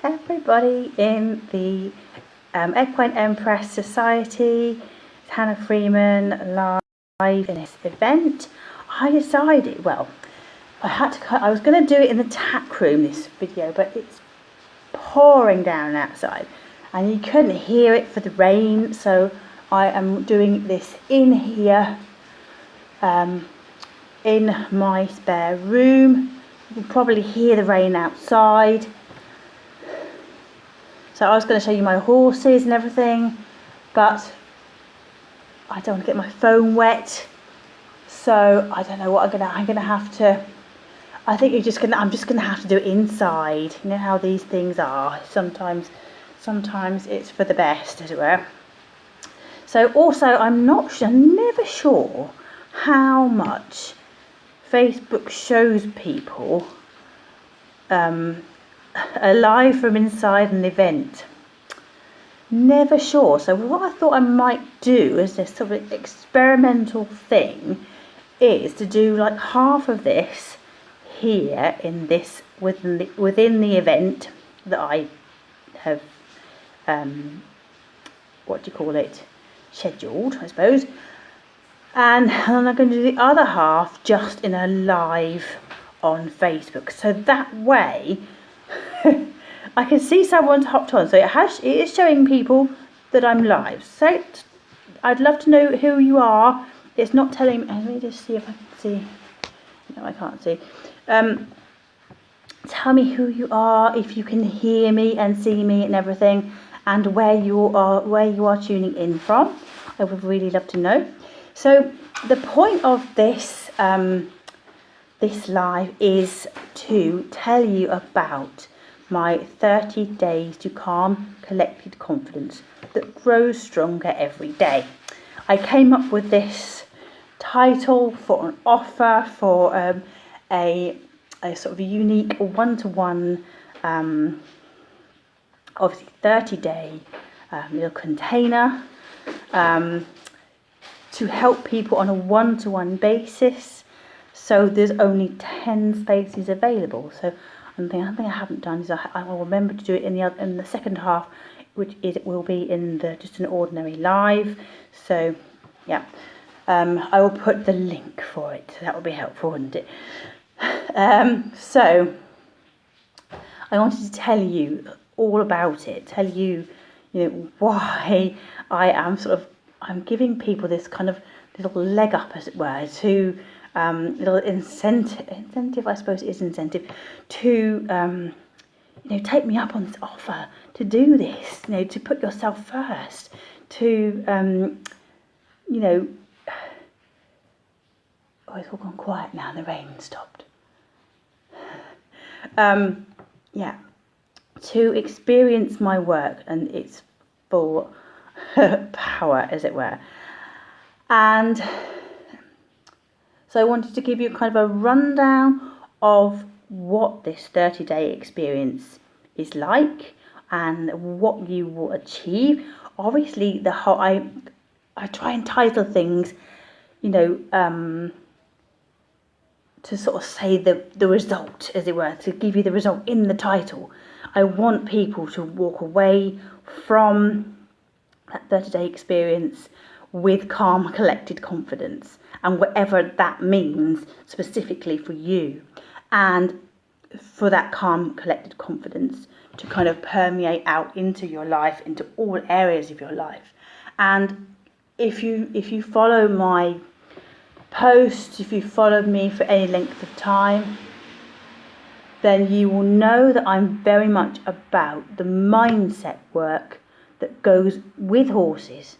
everybody in the Equine Empress Society. It's Hannah Freeman live in this event. I decided, well, I was going to do it in the tack room, this video, but it's pouring down outside and you couldn't hear it for the rain, so I am doing this in here, in my spare room. You can probably hear the rain outside. So I was going to show you my horses and everything, but I don't want to get my phone wet, so I don't know what I'm gonna have to. I think I'm just gonna have to do it inside. You know how these things are. Sometimes it's for the best, as it were. So also, I'm never sure how much Facebook shows people live from inside an event. Never sure. So what I thought I might do as this sort of experimental thing is to do like half of this here in this within the event that I have scheduled, I suppose, and then I'm going to do the other half just in a live on Facebook, so that way I can see someone's hopped on. So it is showing people that I'm live. So I'd love to know who you are. It's not telling me. Let me just see if I can see. No, I can't see. Tell me who you are, if you can hear me and see me and everything, and where you are tuning in from. I would really love to know. So the point of this this live is to tell you about my 30 days to calm, collected confidence that grows stronger every day. I came up with this title for an offer for a sort of unique one-to-one, obviously 30-day little container to help people on a one-to-one basis. So there's only 10 spaces available. So one thing I haven't done is I will remember to do it in the second half, which will be in just an ordinary live. So yeah, I will put the link for it. So that will be helpful, wouldn't it? So I wanted to tell you all about it. Tell you, why I'm giving people this kind of little leg up, as it were, to little incentive, I suppose it is incentive, to take me up on this offer, to do this, to put yourself first, to oh, it's all gone quiet now, the rain stopped. To experience my work and its full power, as it were. And so I wanted to give you kind of a rundown of what this 30-day experience is like and what you will achieve. Obviously, I try and title things, to sort of say the result, as it were, to give you the result in the title. I want people to walk away from that 30-day experience with calm, collected confidence, and whatever that means specifically for you, and for that calm, collected confidence to kind of permeate out into your life, into all areas of your life. And if you follow my posts, if you followed me for any length of time, then you will know that I'm very much about the mindset work that goes with horses.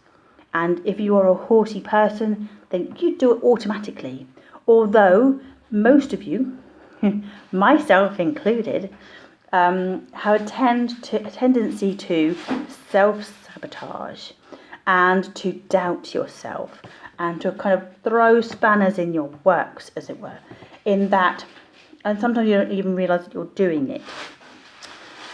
And if you are a horsey person, then you do it automatically. Although most of you, myself included, have a tendency to self-sabotage and to doubt yourself and to kind of throw spanners in your works, as it were, in that, and sometimes you don't even realise that you're doing it.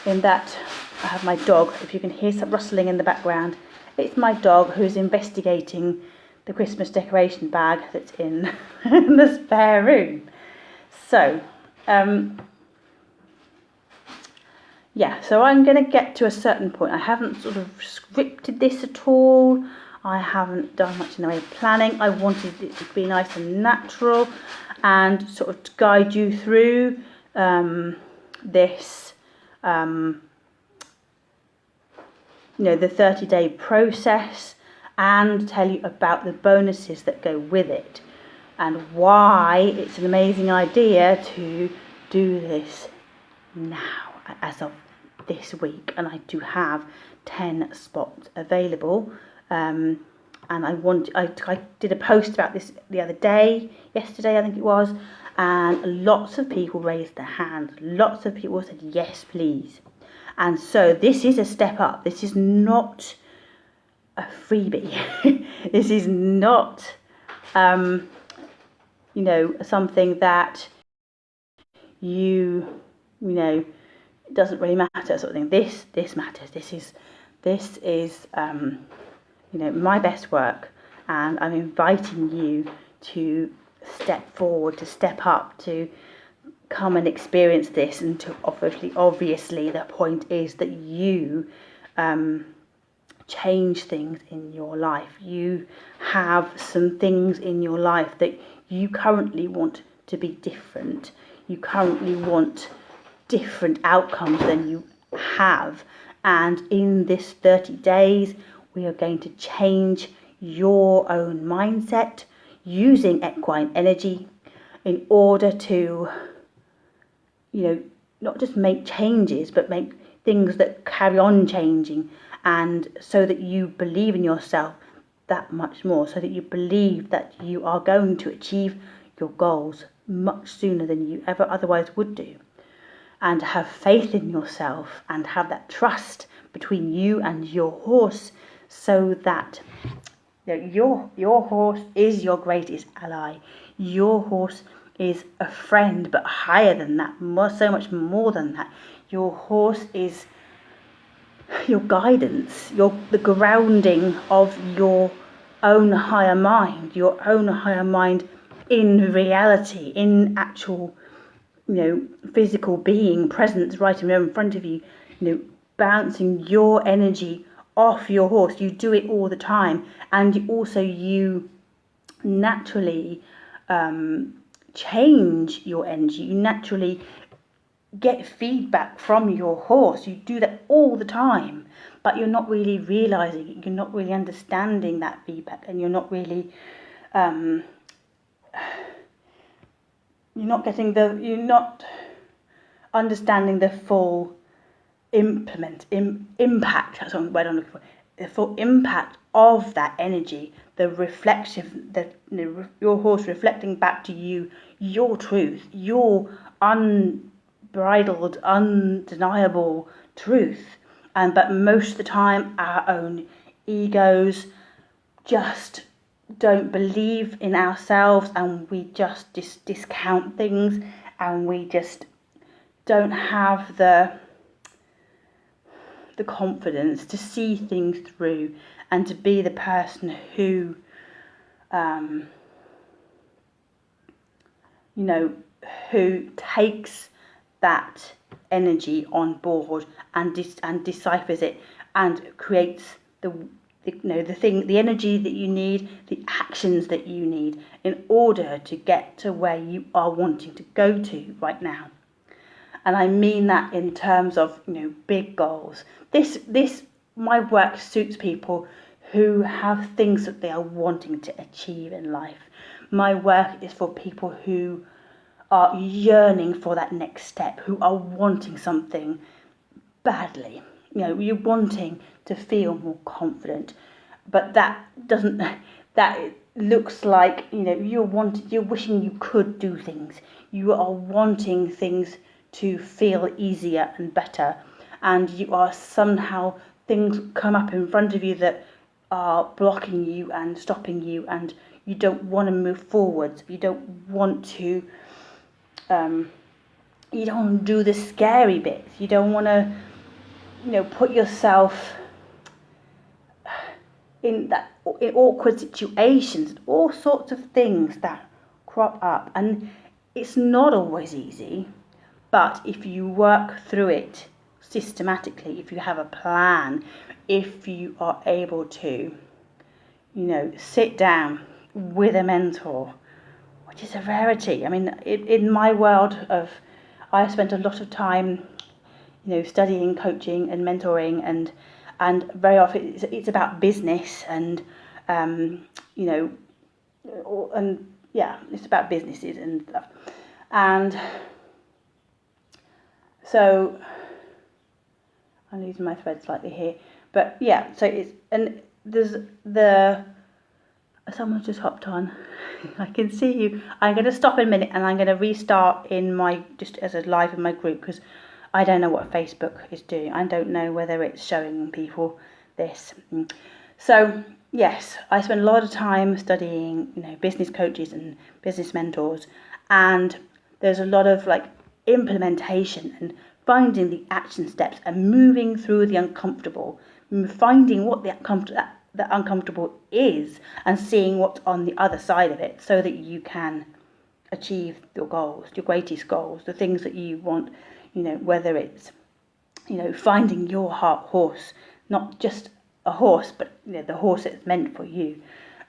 In that, I have my dog, if you can hear some rustling in the background, it's my dog who's investigating the Christmas decoration bag that's in the spare room. So, so I'm going to get to a certain point. I haven't sort of scripted this at all. I haven't done much in the way of planning. I wanted it to be nice and natural and sort of to guide you through this, the 30-day process, and tell you about the bonuses that go with it and why it's an amazing idea to do this now as of this week. And I do have 10 spots available, and I did a post about this the other day, yesterday I think it was, and lots of people raised their hands. Lots of people said yes please. And so this is a step up. This is not a freebie. This is not something that it doesn't really matter sort of thing. This matters. This is my best work, and I'm inviting you to step forward, to step up, to come and experience this, and to obviously the point is that you change things in your life. You have some things in your life that you currently want to be different. You currently want different outcomes than you have, and in this 30 days we are going to change your own mindset using equine energy in order to not just make changes, but make things that carry on changing, and so that you believe in yourself that much more, so that you believe that you are going to achieve your goals much sooner than you ever otherwise would do, and have faith in yourself and have that trust between you and your horse, so that your horse is your greatest ally. Your horse is a friend, but higher than that, so much more than that. Your horse is your guidance, the grounding of your own higher mind, in reality, in actual, physical being, presence right in front of you, bouncing your energy off your horse. You do it all the time, and you naturally change your energy. You naturally get feedback from your horse. You do that all the time, but you're not really realizing it. You're not really understanding that feedback, and you're not really you're not understanding the full impact. That's what I'm looking for. The full impact of that energy, the reflection, your horse reflecting back to you your truth, your unbridled, undeniable truth. But most of the time, our own egos just don't believe in ourselves, and we just discount things, and we just don't have the confidence to see things through and to be the person who who takes that energy on board and deciphers it and creates the energy that you need, the actions that you need in order to get to where you are wanting to go to right now. And I mean that in terms of big goals. My work suits people who have things that they are wanting to achieve in life. My work is for people who are yearning for that next step, who are wanting something badly. You're wanting to feel more confident, but that looks like you're wishing you could do things. You are wanting things to feel easier and better, and you are somehow, things come up in front of you that are blocking you and stopping you, and you don't want to move forwards. You don't want to do the scary bits. You don't want to put yourself in awkward situations, all sorts of things that crop up, and it's not always easy. But if you work through it systematically, if you have a plan, if you are able to, sit down with a mentor, which is a rarity. I mean, in my world I've spent a lot of time, studying coaching and mentoring, and very often it's about business and, and yeah, it's about businesses and stuff. And so I'm losing my thread slightly here, but yeah, so there's someone's just hopped on. I can see you. I'm going to stop in a minute and I'm going to restart just as a live in my group, because I don't know what Facebook is doing. I don't know whether it's showing people this. So yes, I spend a lot of time studying, business coaches and business mentors, and there's a lot of implementation and finding the action steps and moving through the uncomfortable, finding what the uncomfortable is and seeing what's on the other side of it, so that you can achieve your goals, your greatest goals, the things that you want, whether it's, finding your horse, not just a horse, but the horse that's meant for you,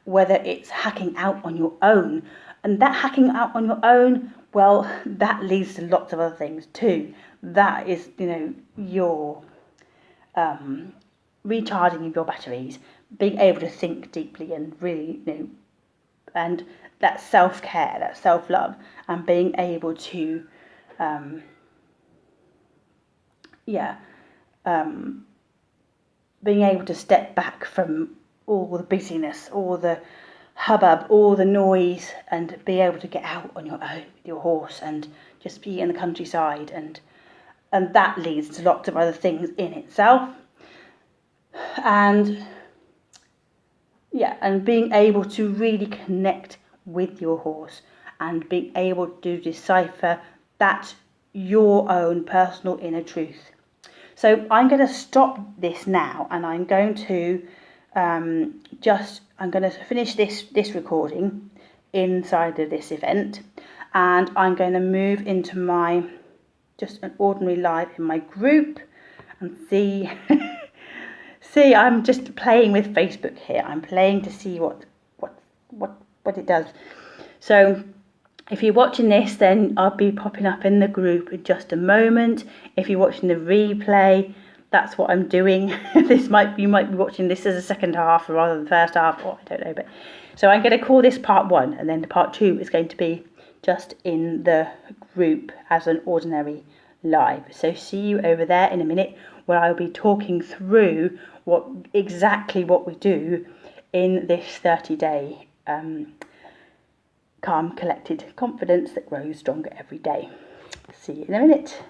whether it's hacking out on your own. And that hacking out on your own, well, that leads to lots of other things too. That is, your recharging of your batteries, being able to think deeply and really, and that self-care, that self-love, and being able to, being able to step back from all the busyness, all the hubbub, all the noise, and be able to get out on your own with your horse and just be in the countryside, and that leads to lots of other things in itself. And being able to really connect with your horse and being able to decipher that your own personal inner truth. So I'm going to stop this now, and I'm going to finish this recording inside of this event, and I'm going to move into my just an ordinary live in my group and see. See, I'm just playing with Facebook here. I'm playing to see what it does. So if you're watching this, then I'll be popping up in the group in just a moment. If you're watching the replay, that's what I'm doing. You might be watching this as a second half rather than the first half, or I don't know. But so I'm going to call this part 1, and then the part 2 is going to be just in the group as an ordinary live. So see you over there in a minute, where I'll be talking through exactly what we do in this 30-day calm, collected confidence that grows stronger every day. See you in a minute.